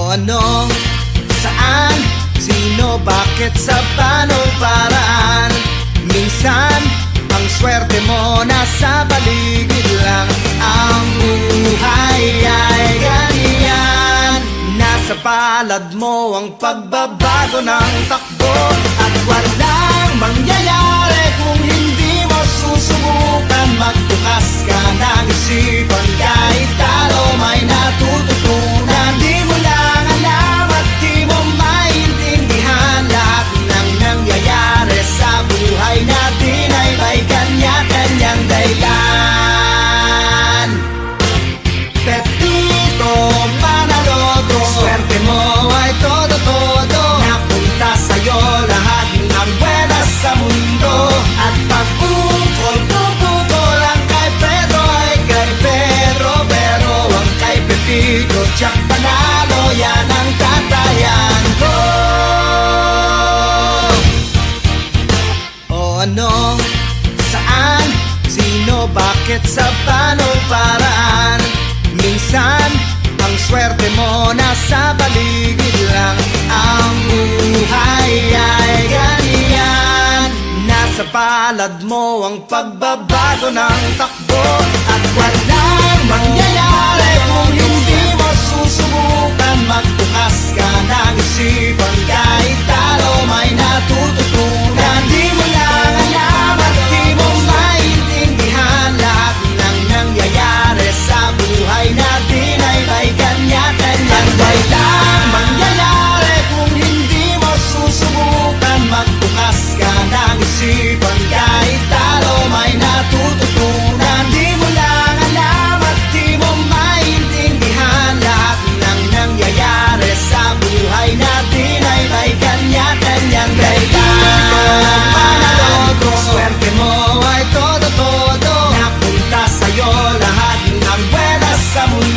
O ano, saan, sino, bakit, sa paanong paraan? Minsan, ang swerte mo nasa paligid lang. Ang buhay ay ganyan, nasa palad mo ang pagbabago ng takbo. At walang mangyayari kung hindi mo susubukan. Magbukas ka ng isipan, kahit talo may natututunan. Di mo lang alam at di mo maintindihan, lahat ng nangyayari sa buhay natin ay may kanya-kanyang dahilan. Pepito Manaloto, swerte mo ay todo-todo, napunta sa'yo lahat ng buwenas sa mundo. At pag-ukol ang kay Pedro ay kay Pedro, pero ang kay Pepito tiyak panalo, yan ang tatayan ko. O ano, saan, sino, bakit, sa paanong paraan? Minsan, ang swerte mo nasa paligid lang. Ang buhay ay ganyan, nasa palad mo ang pagbabago ng takbo. At walang mangyayari kung hindi mo susubukan. Magbukas ka ng isipan, kahit talo may natututunan. Di mo lang alam at di mo maintindihan, lahat ng nangyayari sa buhay natin ay may kanya-kanyang dahilan. Mangyayari kung hindi mo susubukan. Magbukas ka ng isipan, kahit talo may natututunan. Di mo lang alam at di mo maintindihan, lahat ng nangyayari sa buhay natin ay may kanya-kanyang dahilan. Manaloto, swerte mo ay todo-todo, napunta sa'yo lahat ng buwenas sa mundo.